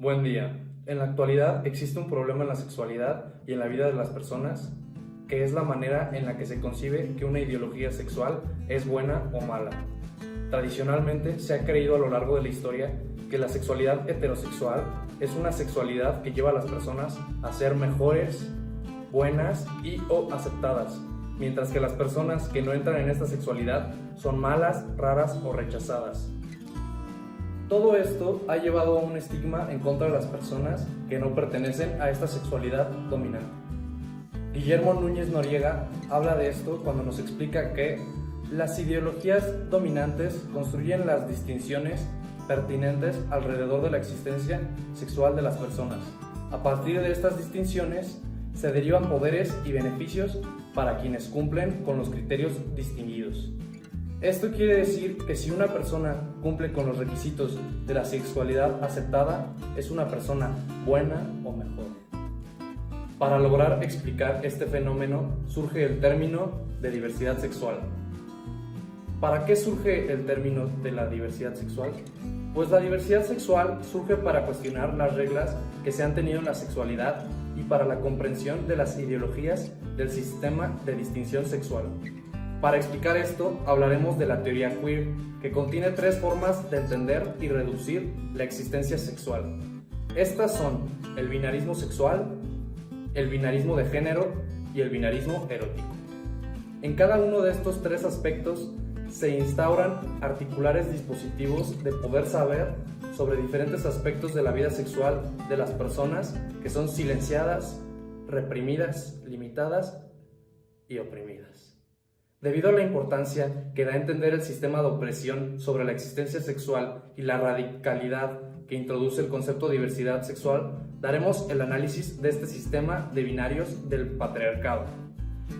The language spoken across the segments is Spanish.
Buen día. En la actualidad existe un problema en la sexualidad y en la vida de las personas, que es la manera en la que se concibe que una ideología sexual es buena o mala. Tradicionalmente se ha creído a lo largo de la historia que la sexualidad heterosexual es una sexualidad que lleva a las personas a ser mejores, buenas y o aceptadas, mientras que las personas que no entran en esta sexualidad son malas, raras o rechazadas. Todo esto ha llevado a un estigma en contra de las personas que no pertenecen a esta sexualidad dominante. Guillermo Núñez Noriega habla de esto cuando nos explica que las ideologías dominantes construyen las distinciones pertinentes alrededor de la existencia sexual de las personas. A partir de estas distinciones se derivan poderes y beneficios para quienes cumplen con los criterios distinguidos. Esto quiere decir que si una persona cumple con los requisitos de la sexualidad aceptada, es una persona buena o mejor. Para lograr explicar este fenómeno, surge el término de diversidad sexual. ¿Para qué surge el término de la diversidad sexual? Pues la diversidad sexual surge para cuestionar las reglas que se han tenido en la sexualidad y para la comprensión de las ideologías del sistema de distinción sexual. Para explicar esto, hablaremos de la teoría queer, que contiene 3 formas de entender y reducir la existencia sexual. Estas son el binarismo sexual, el binarismo de género y el binarismo erótico. En cada uno de estos 3 aspectos se instauran articulares dispositivos de poder saber sobre diferentes aspectos de la vida sexual de las personas que son silenciadas, reprimidas, limitadas y oprimidas. Debido a la importancia que da a entender el sistema de opresión sobre la existencia sexual y la radicalidad que introduce el concepto de diversidad sexual, daremos el análisis de este sistema de binarios del patriarcado.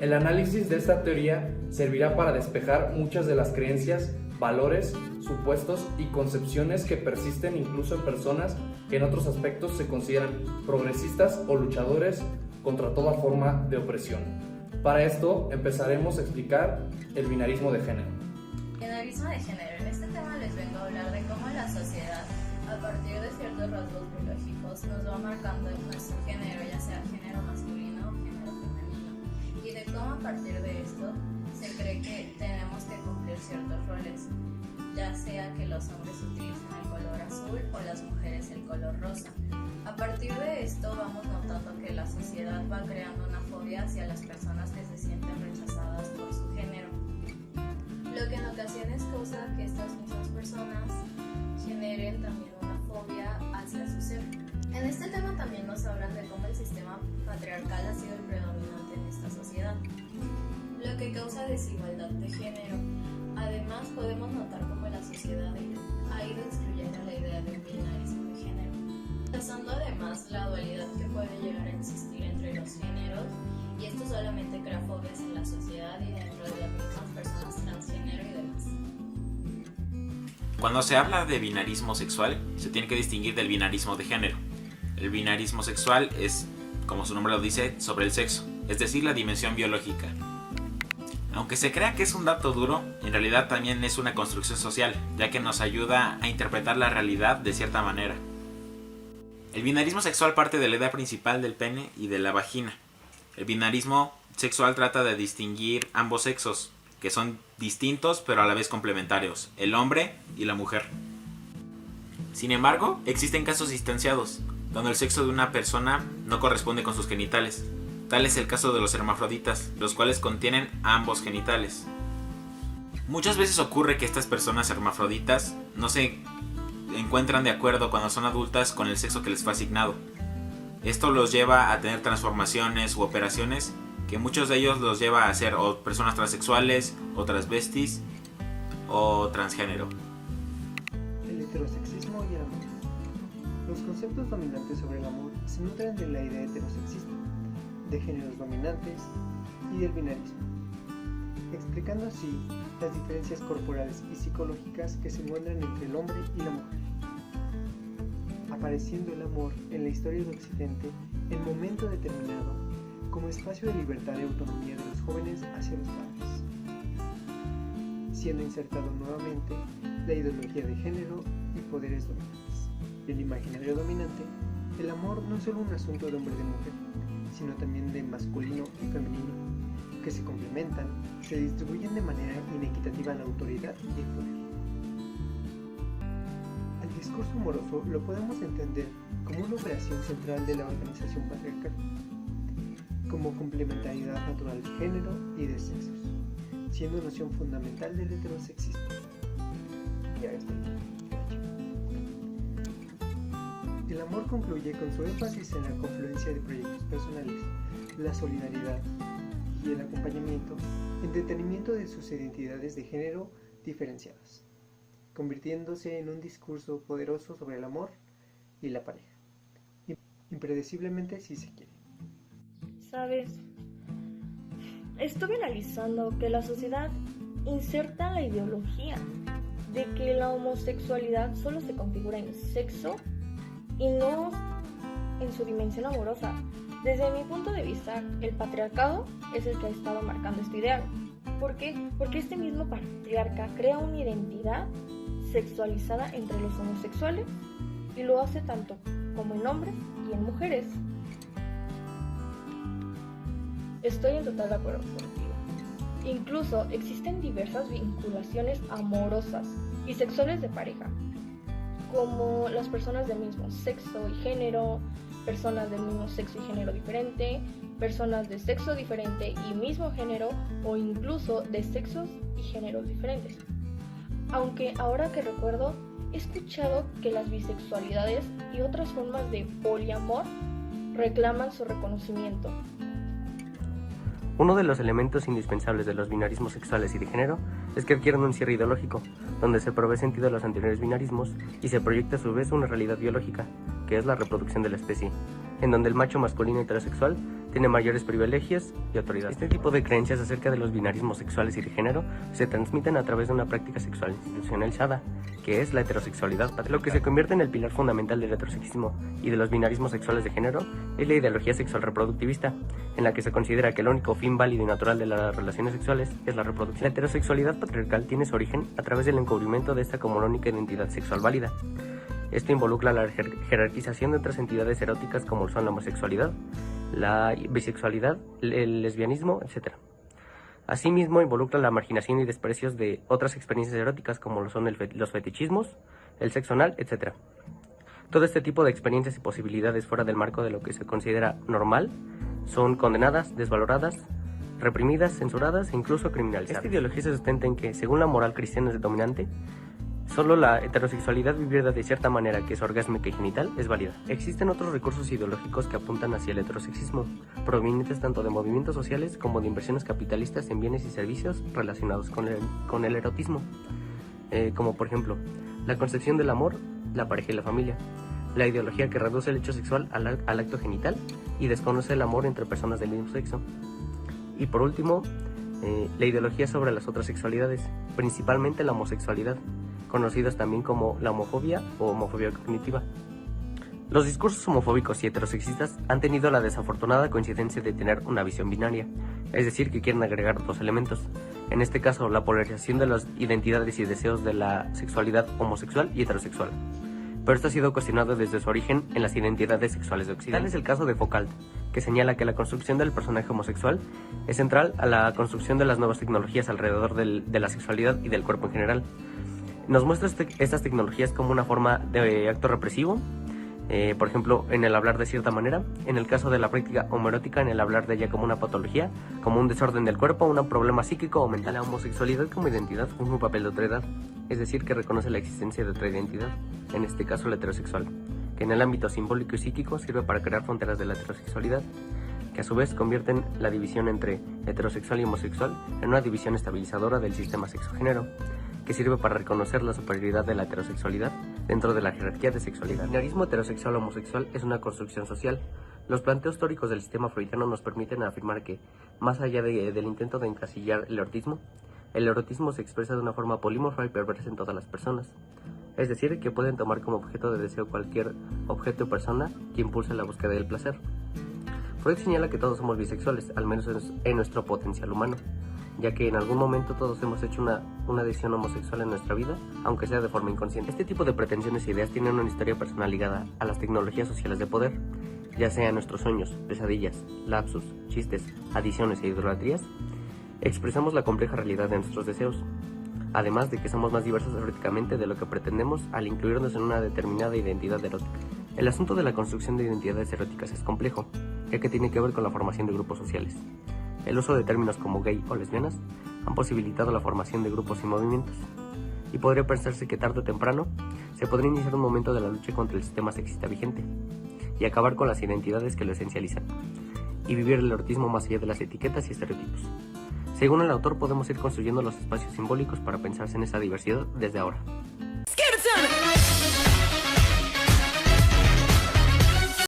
El análisis de esta teoría servirá para despejar muchas de las creencias, valores, supuestos y concepciones que persisten incluso en personas que en otros aspectos se consideran progresistas o luchadores contra toda forma de opresión. Para esto empezaremos a explicar el binarismo de género. Binarismo de género. En este tema les vengo a hablar de cómo la sociedad, a partir de ciertos rasgos biológicos, nos va marcando nuestro género, ya sea género masculino o género femenino, y de cómo a partir de esto se cree que tenemos que cumplir ciertos roles, ya sea que los hombres utilicen el color azul o las mujeres el color rosa. A partir de esto vamos notando que la sociedad va creando una fobia hacia las personas que se sienten rechazadas por su género, lo que en ocasiones causa que estas mismas personas generen también una fobia hacia su ser. En este tema también nos hablan de cómo el sistema patriarcal ha sido el predominante en esta sociedad, lo que causa desigualdad de género. Además, podemos notar cómo la sociedad ha ido excluyendo la idea del binarismo de género, pasando además la dualidad que puede llegar a existir entre los géneros, y esto solamente crea fobias en la sociedad y dentro de las mismas personas transgénero y demás. Cuando se habla de binarismo sexual, se tiene que distinguir del binarismo de género. El binarismo sexual es, como su nombre lo dice, sobre el sexo, es decir, la dimensión biológica. Aunque se crea que es un dato duro, en realidad también es una construcción social, ya que nos ayuda a interpretar la realidad de cierta manera. El binarismo sexual parte de la idea principal del pene y de la vagina. El binarismo sexual trata de distinguir ambos sexos, que son distintos pero a la vez complementarios, el hombre y la mujer. Sin embargo, existen casos distanciados, donde el sexo de una persona no corresponde con sus genitales. Tal es el caso de los hermafroditas, los cuales contienen ambos genitales. Muchas veces ocurre que estas personas hermafroditas no se encuentran de acuerdo cuando son adultas con el sexo que les fue asignado. Esto los lleva a tener transformaciones u operaciones que muchos de ellos los lleva a ser o personas transexuales, o transvestis, o transgénero. El heterosexismo y el amor. Los conceptos dominantes sobre el amor se nutren de la idea heterosexista, de géneros dominantes y del binarismo, explicando así las diferencias corporales y psicológicas que se encuentran entre el hombre y la mujer, apareciendo el amor en la historia de Occidente en momento determinado como espacio de libertad y autonomía de los jóvenes hacia los padres, siendo insertado nuevamente la ideología de género y poderes dominantes. En el imaginario dominante, el amor no es solo un asunto de hombre y de mujer, sino también de masculino y femenino, que se complementan, se distribuyen de manera inequitativa la autoridad y el poder. Al discurso amoroso lo podemos entender como una operación central de la organización patriarcal, como complementariedad natural de género y de sexos, siendo noción fundamental del heterosexismo. El amor concluye con su énfasis en la confluencia de proyectos personales, la solidaridad y el acompañamiento en detenimiento de sus identidades de género diferenciadas, convirtiéndose en un discurso poderoso sobre el amor y la pareja, impredeciblemente si se quiere. ¿Sabes? Estuve analizando que la sociedad inserta la ideología de que la homosexualidad solo se configura en sexo y no en su dimensión amorosa. Desde mi punto de vista, el patriarcado es el que ha estado marcando este ideal. ¿Por qué? Porque este mismo patriarca crea una identidad sexualizada entre los homosexuales y lo hace tanto como en hombres y en mujeres. Estoy en total acuerdo contigo. Incluso existen diversas vinculaciones amorosas y sexuales de pareja, como las personas del mismo sexo y género, personas del mismo sexo y género diferente, personas de sexo diferente y mismo género, o incluso de sexos y géneros diferentes. Aunque ahora que recuerdo, he escuchado que las bisexualidades y otras formas de poliamor reclaman su reconocimiento. Uno de los elementos indispensables de los binarismos sexuales y de género es que adquieren un cierre ideológico, donde se provee sentido a los anteriores binarismos y se proyecta a su vez una realidad biológica, que es la reproducción de la especie, en donde el macho masculino heterosexual tiene mayores privilegios y autoridad. Este tipo de creencias acerca de los binarismos sexuales y de género se transmiten a través de una práctica sexual institucionalizada, que es la heterosexualidad. Lo que se convierte en el pilar fundamental del heterosexismo y de los binarismos sexuales de género es la ideología sexual reproductivista, en la que se considera que el único fin válido y natural de las relaciones sexuales es la reproducción. La heterosexualidad patriarcal tiene su origen a través del encubrimiento de esta como la única identidad sexual válida. Esto involucra la jerarquización de otras entidades eróticas como son la homosexualidad, la bisexualidad, el lesbianismo, etc. Asimismo, involucra la marginación y desprecios de otras experiencias eróticas como lo son los fetichismos, el sexo anal, etc. Todo este tipo de experiencias y posibilidades fuera del marco de lo que se considera normal son condenadas, desvaloradas, reprimidas, censuradas e incluso criminalizadas. Esta ideología se sustenta en que, según la moral cristiana dominante, solo la heterosexualidad vivida de cierta manera que es orgásmica y genital es válida. Existen otros recursos ideológicos que apuntan hacia el heterosexismo, provenientes tanto de movimientos sociales como de inversiones capitalistas en bienes y servicios relacionados con el erotismo, como por ejemplo la concepción del amor, la pareja y la familia, la ideología que reduce el hecho sexual al acto genital y desconoce el amor entre personas del mismo sexo, y por último la ideología sobre las otras sexualidades, principalmente la homosexualidad, conocidas también como la homofobia o homofobia cognitiva. Los discursos homofóbicos y heterosexistas han tenido la desafortunada coincidencia de tener una visión binaria, es decir, que quieren agregar dos elementos, en este caso la polarización de las identidades y deseos de la sexualidad homosexual y heterosexual. Pero esto ha sido cuestionado desde su origen en las identidades sexuales de Occidente. Tal es el caso de Foucault, que señala que la construcción del personaje homosexual es central a la construcción de las nuevas tecnologías alrededor de la sexualidad y del cuerpo en general. Nos muestra estas tecnologías como una forma de acto represivo, por ejemplo, en el hablar de cierta manera, en el caso de la práctica homoerótica, en el hablar de ella como una patología, como un desorden del cuerpo, un problema psíquico o mental. La homosexualidad como identidad cumple un papel de otredad, es decir, que reconoce la existencia de otra identidad, en este caso la heterosexual, que en el ámbito simbólico y psíquico sirve para crear fronteras de la heterosexualidad, que a su vez convierten la división entre heterosexual y homosexual en una división estabilizadora del sistema sexo-género, que sirve para reconocer la superioridad de la heterosexualidad dentro de la jerarquía de sexualidad. El binarismo heterosexual-homosexual es una construcción social. Los planteos teóricos del sistema freudiano nos permiten afirmar que, más allá del intento de encasillar el erotismo se expresa de una forma polímorfa y perversa en todas las personas. Es decir, que pueden tomar como objeto de deseo cualquier objeto o persona que impulse la búsqueda del placer. Freud señala que todos somos bisexuales, al menos en nuestro potencial humano. ya que en algún momento todos hemos hecho una decisión homosexual en nuestra vida, aunque sea de forma inconsciente. Este tipo de pretensiones e ideas tienen una historia personal ligada a las tecnologías sociales de poder, ya sean nuestros sueños, pesadillas, lapsus, chistes, adiciones e idolatrías. Expresamos la compleja realidad de nuestros deseos, además de que somos más diversos eróticamente de lo que pretendemos al incluirnos en una determinada identidad erótica. El asunto de la construcción de identidades eróticas es complejo, ya que tiene que ver con la formación de grupos sociales. El uso de términos como gay o lesbianas han posibilitado la formación de grupos y movimientos, y podría pensarse que tarde o temprano se podría iniciar un momento de la lucha contra el sistema sexista vigente, y acabar con las identidades que lo esencializan, y vivir el erotismo más allá de las etiquetas y estereotipos. Según el autor, podemos ir construyendo los espacios simbólicos para pensarse en esa diversidad desde ahora.